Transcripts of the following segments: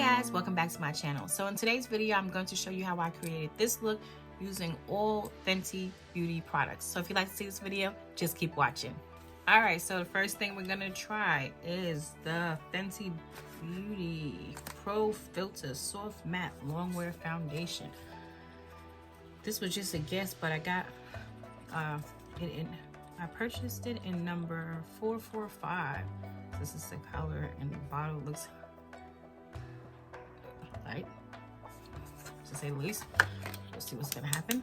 guys, welcome back to my channel. So in today's video, I'm going to show you how I created this look using all Fenty beauty products. So if you'd like to see this video, just keep watching. All right, so the first thing we're gonna try is the Fenty Beauty Pro Filter Soft Matte Longwear Foundation. This was just a guess, but I got it in, I purchased it in number 445. This is the color, and the bottle looks light, to say the least. Let's see what's gonna happen.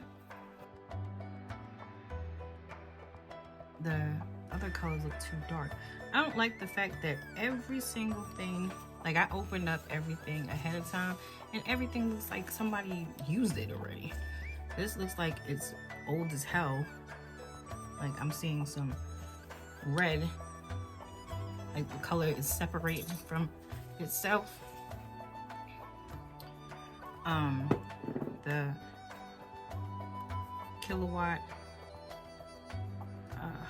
The other colors look too dark. I don't like the fact that every single thing, like I opened up everything ahead of time and everything looks like somebody used it already. This looks like it's old as hell. Like I'm seeing some red, like the color is separated from itself. The Killawatt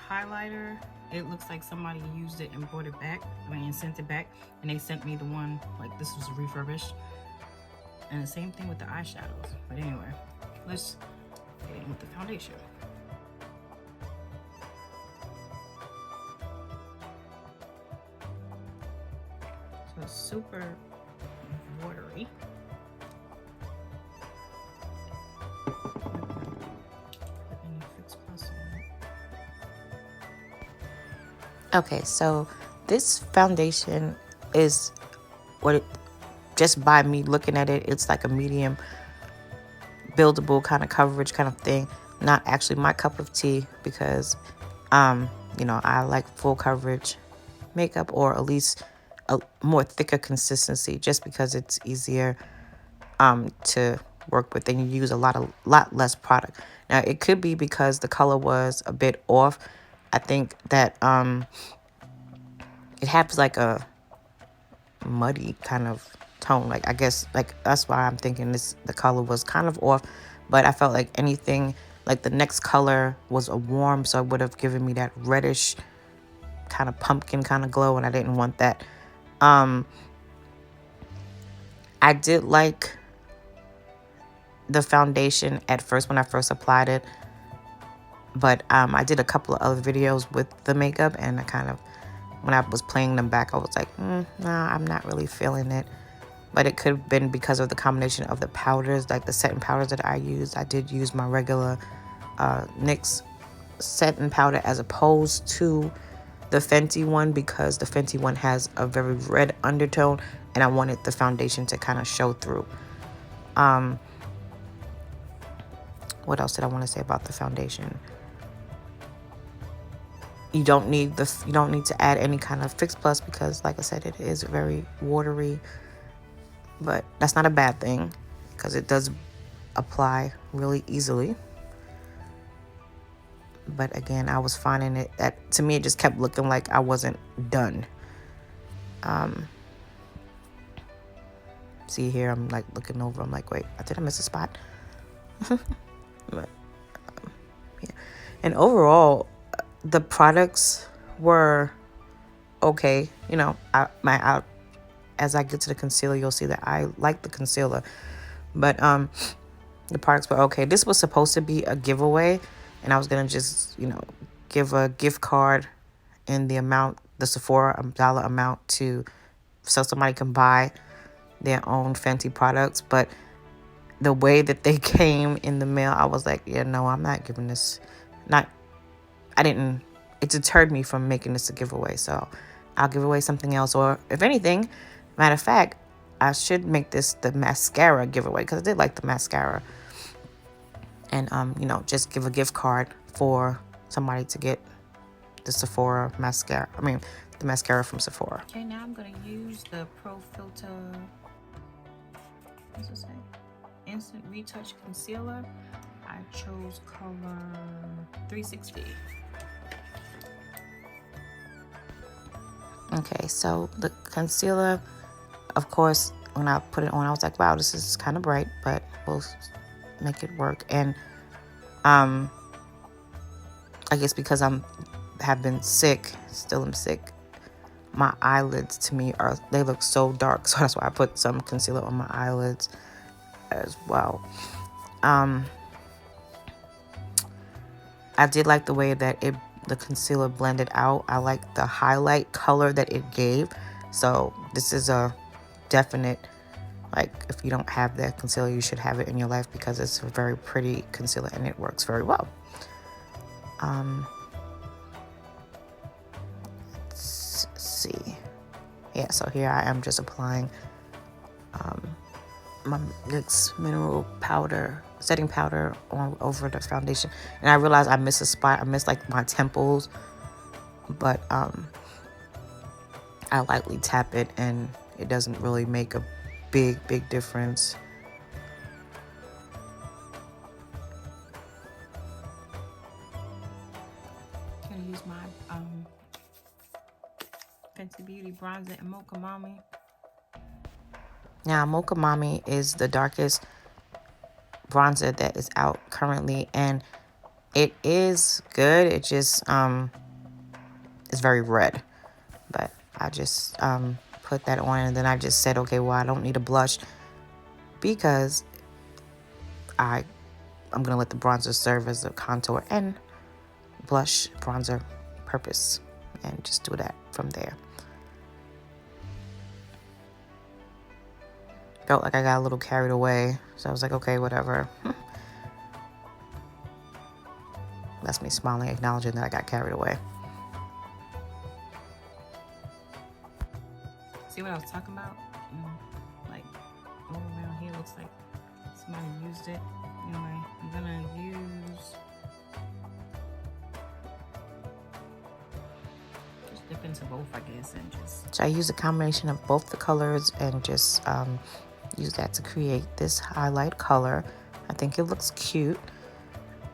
highlighter, it looks like somebody used it and brought it back, and sent it back, and they sent me the one like this was refurbished. And the same thing with the eyeshadows. But anyway, let's get in with the foundation. So it's super watery. Okay, so this foundation is what it, just by me looking at it, it's like a medium buildable kind of coverage kind of thing. Not actually my cup of tea because, you know, I like full coverage makeup, or at least a more thicker consistency, just because it's easier to work with and you use a lot less product. Now, it could be because the color was a bit off. I think that it has like a muddy kind of tone. Like I guess like that's why I'm thinking the color was kind of off. But I felt like anything, like the next color was a warm, so it would have given me that reddish kind of pumpkin kind of glow, and I didn't want that. I did like the foundation at first when I first applied it. But I did a couple of other videos with the makeup, and I kind of, when I was playing them back, I was like, no, I'm not really feeling it. But it could have been because of the combination of the powders, like the setting powders that I used. I did use my regular NYX setting powder as opposed to the Fenty one, because the Fenty one has a very red undertone, and I wanted the foundation to kind of show through. What else did I want to say about the foundation? You don't need to add any kind of Fix Plus because, like I said, it is very watery. But that's not a bad thing because it does apply really easily. But again, I was finding it that to me it just kept looking like I wasn't done. See here, I'm like looking over. I'm like, wait, did I miss a spot? But yeah. And overall, the products were okay. You know, as I get to the concealer, you'll see that I like the concealer. But the products were okay. This was supposed to be a giveaway, and I was gonna just, you know, give a gift card in the amount, the Sephora dollar amount, so somebody can buy their own Fenty products. But the way that they came in the mail, I was like, yeah, no, I'm not giving this. It deterred me from making this a giveaway. So I'll give away something else. Or if anything, matter of fact, I should make this the mascara giveaway because I did like the mascara. And, you know, just give a gift card for somebody to get the Sephora mascara. I mean, the mascara from Sephora. Okay, now I'm going to use the Pro Filter, what's it say? Instant Retouch Concealer. I chose color 360. Okay, so the concealer, of course, when I put it on, I was like, wow, this is kind of bright, but we'll make it work. And I guess because have been sick, still am sick, my eyelids to me they look so dark, so that's why I put some concealer on my eyelids as well. I did like the way that the concealer blended out. I like the highlight color that it gave. So this is a definite, like, if you don't have that concealer, you should have it in your life, because it's a very pretty concealer and it works very well. Let's see. Yeah, so here I am just applying my NYX mineral powder, setting powder over the foundation. And I realized I missed a spot. I missed like my temples, but I lightly tap it and it doesn't really make a big difference. I'm gonna use my Fenty Beauty bronzer and Mocha Mommy. Now, Mocha Mommy is the darkest bronzer that is out currently, and it is good. It just is very red, but I just put that on, and then I just said, okay, well, I don't need a blush, because I'm gonna let the bronzer serve as a contour and blush bronzer purpose, and just do that from there. Felt like I got a little carried away, so I was like, okay, whatever. That's me smiling, acknowledging that I got carried away. See what I was talking about? Like, all around here looks like somebody used it. Anyway, I'm gonna use, just dip into both, I guess, and just. So I use a combination of both the colors and just use that to create this highlight color. I think it looks cute.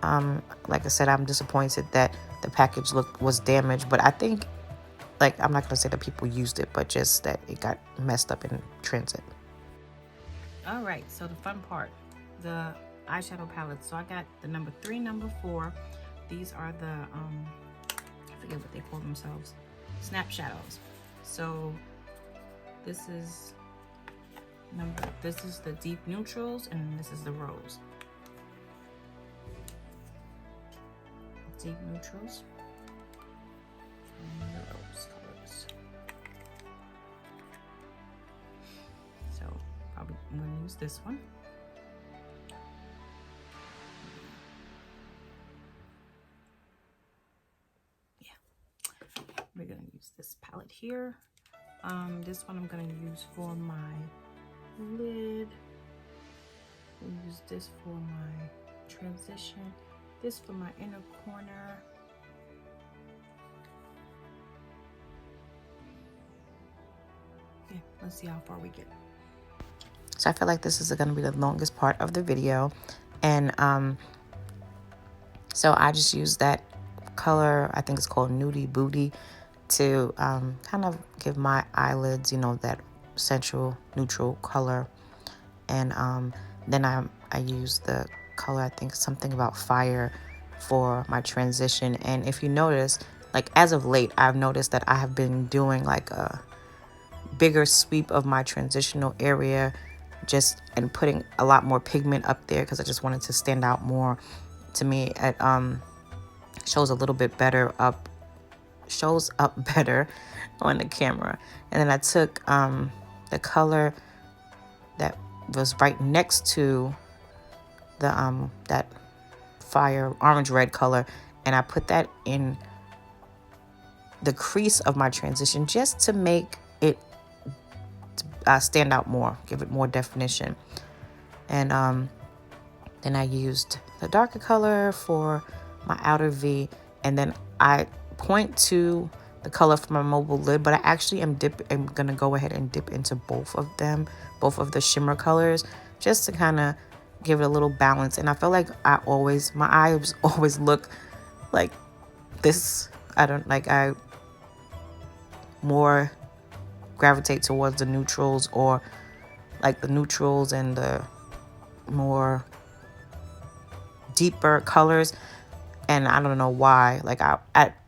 Like I said, I'm disappointed that the package was damaged, but I think, like, I'm not gonna say that people used it, but just that it got messed up in transit. All right, so the fun part, the eyeshadow palette. So I got the number 3, number 4. These are the I forget what they call themselves, snap shadows. So this is the deep neutrals, and this is the rose. Deep neutrals and the rose colors. So probably I'm going to use this one. Yeah, we're going to use this palette here. This one I'm going to use for my lid. We'll use this for my transition. This for my inner corner. Yeah, let's see how far we get. So I feel like this is going to be the longest part of the video, and so I just used that color, I think it's called Nudie Booty, to kind of give my eyelids, you know, that central neutral color. And then I used the color, I think something about fire, for my transition. And if you notice, like, as of late, I've noticed that I have been doing like a bigger sweep of my transitional area, and putting a lot more pigment up there, because I just wanted to stand out more. To me, it shows a little bit better up, shows up better on the camera. And then I took the color that was right next to the that fire orange red color, and I put that in the crease of my transition, just to make it stand out more, give it more definition. And then I used the darker color for my outer V, and then I point to the color for my mobile lid, but I actually am gonna go ahead and dip into both of them, both of the shimmer colors, just to kind of give it a little balance. And I feel like my eyes always look like this. I more gravitate towards the neutrals, or like the neutrals and the more deeper colors. And I don't know why, like I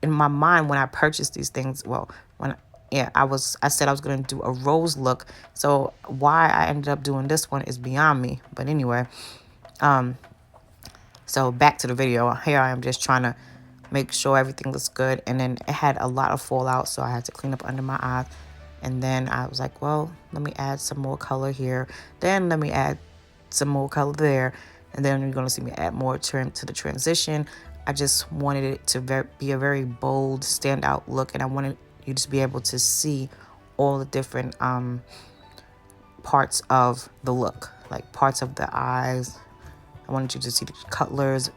in my mind, when I purchased these things, well, when yeah, I said I was going to do a rose look. So why I ended up doing this one is beyond me. But anyway, so back to the video. Here I am just trying to make sure everything looks good. And then it had a lot of fallout, so I had to clean up under my eyes. And then I was like, well, let me add some more color here. Then let me add some more color there. And then you're going to see me add more trim to the transition. I just wanted it to be a very bold, standout look. And I wanted you to be able to see all the different parts of the look, like parts of the eyes. I wanted you to see the colors.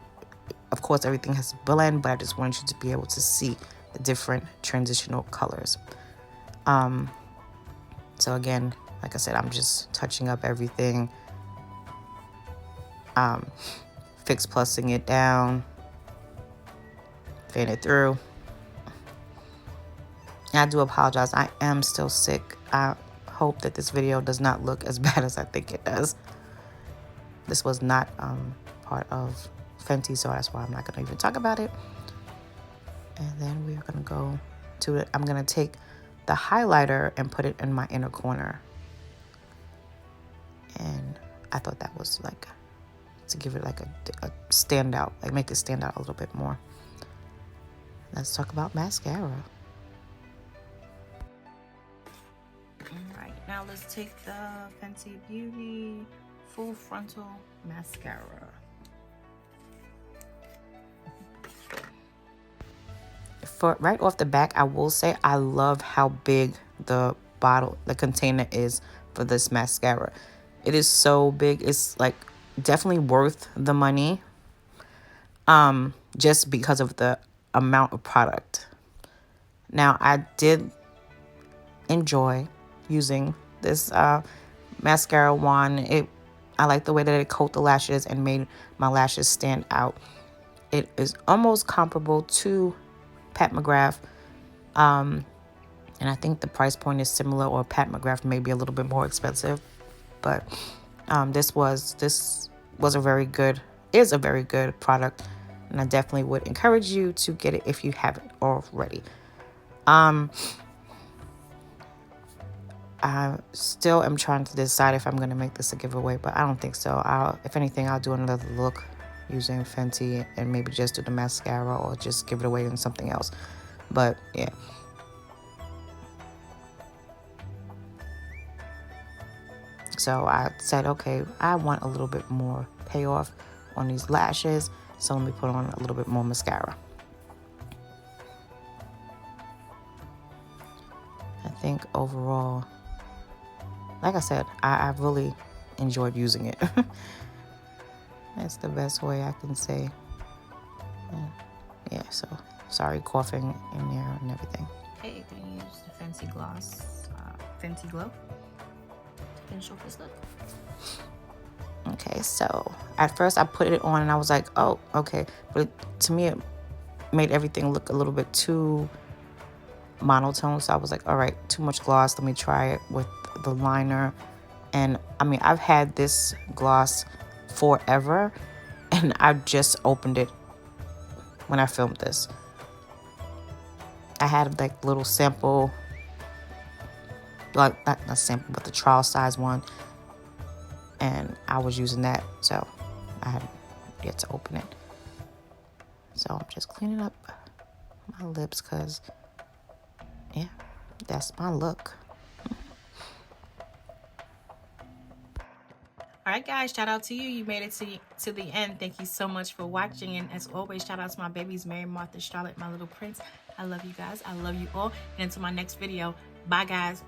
Of course, everything has to blend, but I just wanted you to be able to see the different transitional colors. So again, like I said, I'm just touching up everything, fix plussing it down, fan it through. And I do apologize. I am still sick. I hope that this video does not look as bad as I think it does. This was not part of Fenty, so that's why I'm not going to even talk about it. And then we are going to go to it. I'm going to take the highlighter and put it in my inner corner. And I thought that was like to give it like a standout, like make it stand out a little bit more. Let's talk about mascara. All right, now let's take the Fenty Beauty Full Frontal Mascara. For right off the back, I will say I love how big the container is for this mascara. It is so big. It's like definitely worth the money. Just because of the amount of product. Now, I did enjoy using this mascara wand. I like the way that it coated the lashes and made my lashes stand out. It is almost comparable to Pat McGrath. And I think the price point is similar, or Pat McGrath may be a little bit more expensive. But this is a very good product. And I definitely would encourage you to get it if you haven't already. I still am trying to decide if I'm going to make this a giveaway, but I don't think so. If anything, I'll do another look using Fenty and maybe just do the mascara or just give it away in something else. But yeah. So I said, okay, I want a little bit more payoff on these lashes. So let me put on a little bit more mascara. I think overall, like I said, I really enjoyed using it. That's the best way I can say. Yeah, so sorry, coughing in there and everything. Okay, you're going to use the Fenty Gloss, Fenty Glow to finish off this look. Okay, so at first I put it on and I was like, oh, okay. But to me, it made everything look a little bit too monotone. So I was like, all right, too much gloss. Let me try it with the liner. And I mean, I've had this gloss forever and I just opened it when I filmed this. I had like little sample, like not sample, but the trial size one. And I was using that, so I had yet to open it. So I'm just cleaning up my lips because, yeah, that's my look. All right, guys, shout out to you. You made it to the end. Thank you so much for watching. And as always, shout out to my babies, Mary, Martha, Charlotte, my little prince. I love you guys. I love you all. And until my next video, bye, guys.